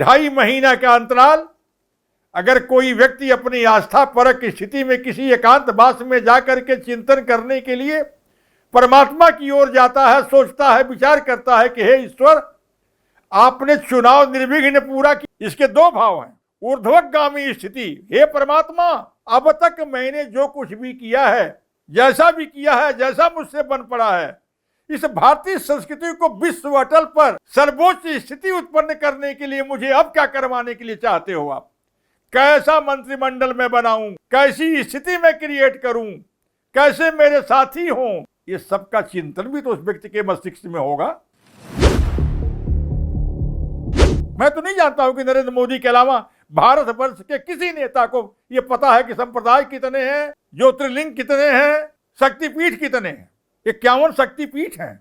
2.5 महीना का अंतराल अगर कोई व्यक्ति अपनी आस्था परक की स्थिति में किसी एकांतवास में जाकर के चिंतन करने के लिए परमात्मा की ओर जाता है, सोचता है, विचार करता है कि हे ईश्वर, आपने चुनाव निर्विघ्न पूरा किया। इसके 2 भाव हैं। ऊर्ध्वगामी स्थिति, हे परमात्मा, अब तक मैंने जो कुछ भी किया है, जैसा भी किया है, जैसा मुझसे बन पड़ा है, इस भारतीय संस्कृति को विश्व अटल पर सर्वोच्च स्थिति उत्पन्न करने के लिए मुझे अब क्या करवाने के लिए चाहते हो आप? कैसा मंत्रिमंडल में बनाऊं, कैसी स्थिति में क्रिएट करूं, कैसे मेरे साथी हों, ये सबका चिंतन भी तो उस व्यक्ति के मस्तिष्क में होगा। मैं तो नहीं जानता हूं कि नरेंद्र मोदी के अलावा भारतवर्ष के किसी नेता को यह पता है कि संप्रदाय कितने हैं, ज्योतिर्लिंग कितने हैं, शक्तिपीठ कितने हैं। 51 शक्तिपीठ हैं,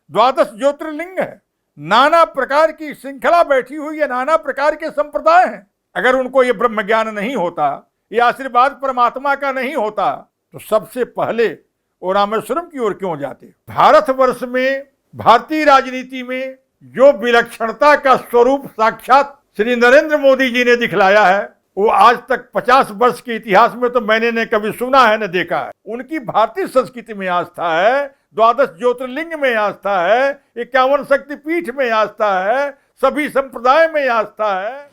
12 ज्योतिर्लिंग है, नाना प्रकार की श्रृंखला बैठी हुई है, नाना प्रकार के संप्रदाय हैं। अगर उनको ये ब्रह्म ज्ञान नहीं होता, ये आशीर्वाद परमात्मा का नहीं होता, तो सबसे पहले वो रामेश्वरम की ओर क्यों जाते? भारतवर्ष में, भारतीय राजनीति में जो विलक्षणता का स्वरूप साक्षात श्री नरेंद्र मोदी जी ने दिखलाया है, वो आज तक 50 वर्ष के इतिहास में तो मैंने न कभी सुना है न देखा है। उनकी भारतीय संस्कृति में आस्था है, 12 ज्योतिर्लिंग में आस्था है, 51 शक्तिपीठ में आस्था है, सभी संप्रदाय में आस्था है।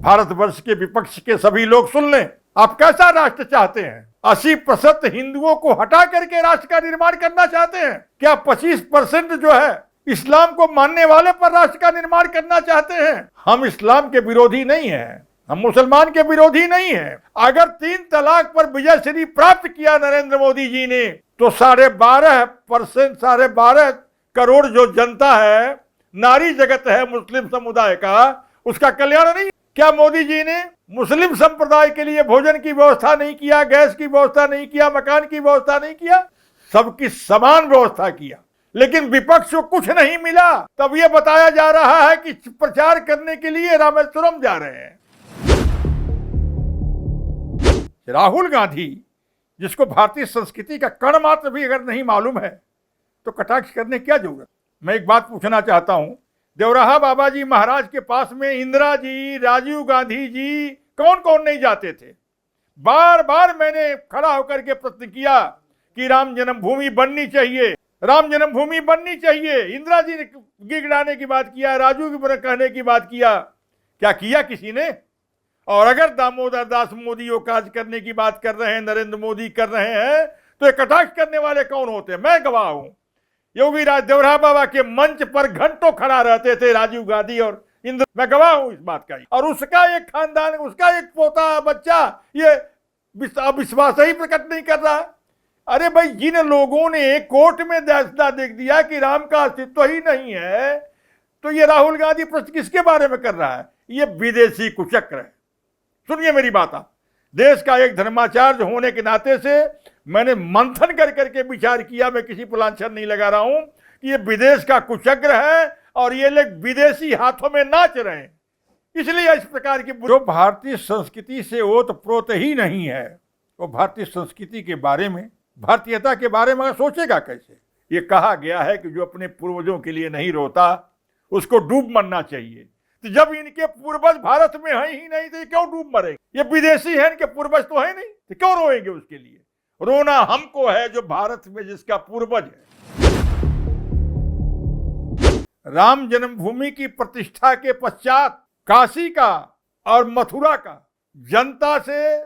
भारतवर्ष के विपक्ष के सभी लोग सुन लें, आप कैसा राष्ट्र चाहते हैं? 80% हिंदुओं को हटा करके राष्ट्र का निर्माण करना चाहते हैं क्या? 25% जो है इस्लाम को मानने वाले पर राष्ट्र का निर्माण करना चाहते हैं? हम इस्लाम के विरोधी नहीं हैं, हम मुसलमान के विरोधी नहीं हैं। अगर 3 तलाक पर विजय श्री प्राप्त किया नरेंद्र मोदी जी ने, तो 12.5 करोड़ जो जनता है, नारी जगत है मुस्लिम समुदाय का, उसका कल्याण नहीं। क्या मोदी जी ने मुस्लिम संप्रदाय के लिए भोजन की व्यवस्था नहीं किया, गैस की व्यवस्था नहीं किया, मकान की व्यवस्था नहीं किया? सबकी समान व्यवस्था किया, लेकिन विपक्ष को कुछ नहीं मिला। तब यह बताया जा रहा है कि प्रचार करने के लिए रामेश्वरम जा रहे हैं। राहुल गांधी, जिसको भारतीय संस्कृति का कण मात्र भी अगर नहीं मालूम है, तो कटाक्ष करने क्या जरूरत? मैं एक बात पूछना चाहता हूं, देवराहा बाबा जी महाराज के पास में इंदिरा जी, राजीव गांधी जी, कौन कौन नहीं जाते थे? बार बार मैंने खड़ा होकर के प्रश्न किया कि राम जन्मभूमि बननी चाहिए, राम जन्मभूमि बननी चाहिए। इंदिरा जी ने गिड़गिड़ाने की बात किया, राजू की कहने की बात किया, क्या किया किसी ने? और अगर दामोदर दास मोदी वो काज करने की बात कर रहे हैं, नरेंद्र मोदी कर रहे हैं, तो ये कटाक्ष करने वाले कौन होते हैं? मैं गवाह हूं। योगी राज देवराहा बाबा के मंच पर घंटों खड़ा रहते थे राजीव गांधी और इंदिरा, मैं गवाह हूं इस बात का। और उसका एक खानदान, उसका एक पोता बच्चा ये अविश्वास ही प्रकट नहीं कर रहा। अरे भाई, जिन लोगों ने कोर्ट में फैसला देख दिया कि राम का अस्तित्व ही नहीं है, तो ये राहुल गांधी प्रश्न किसके बारे में कर रहा है? ये विदेशी कुचक्र है। सुनिए मेरी बात, आप देश का एक धर्माचार्य होने के नाते से मैंने मंथन कर करके विचार किया, मैं किसी पर लांछन नहीं लगा रहा हूं, कि ये विदेश का कुचक्र है और ये लोग विदेशी हाथों में नाच रहे हैं। इसलिए इस प्रकार की जो भारतीय संस्कृति से ओतप्रोत ही नहीं है, वो भारतीय संस्कृति के बारे में, भारतीयता के बारे में सोचेगा कैसे? ये कहा गया है कि जो अपने पूर्वजों के लिए नहीं रोता उसको डूब मरना चाहिए। तो जब इनके पूर्वज भारत में हैं ही नहीं, तो ये क्यों डूब मरेंगे? ये विदेशी हैं, इनके पूर्वज तो है नहीं, तो क्यों रोएंगे उसके लिए? रोना हमको है जो भारत में जिसका पूर्वज है। राम जन्मभूमि की प्रतिष्ठा के पश्चात काशी का और मथुरा का जनता से,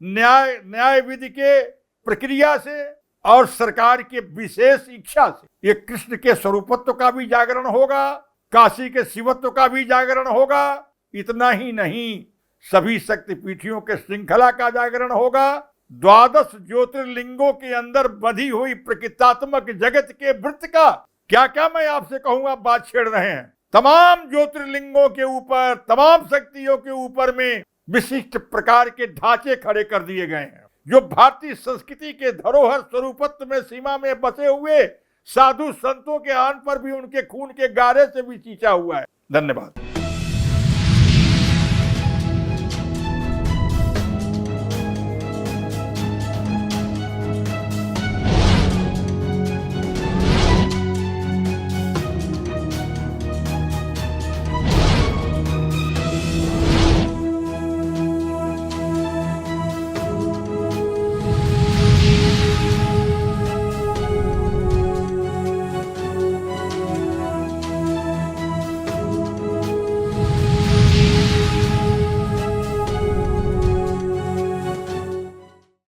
न्याय विधि के प्रक्रिया से और सरकार के विशेष इच्छा से ये कृष्ण के स्वरूपत्व का भी जागरण होगा, काशी के शिवत्व का भी जागरण होगा। इतना ही नहीं, सभी शक्तिपीठियों के श्रृंखला का जागरण होगा। 12 ज्योतिर्लिंगों के अंदर बंधी हुई प्रकृतात्मक जगत के वृत्त का क्या क्या मैं आपसे कहूंगा, बात छेड़ रहे हैं। तमाम ज्योतिर्लिंगों के ऊपर, तमाम शक्तियों के ऊपर में विशिष्ट प्रकार के ढांचे खड़े कर दिए गए हैं, जो भारतीय संस्कृति के धरोहर स्वरूपत्व में सीमा में बसे हुए साधु संतों के आन पर भी उनके खून के गारे से भी सींचा हुआ है। धन्यवाद।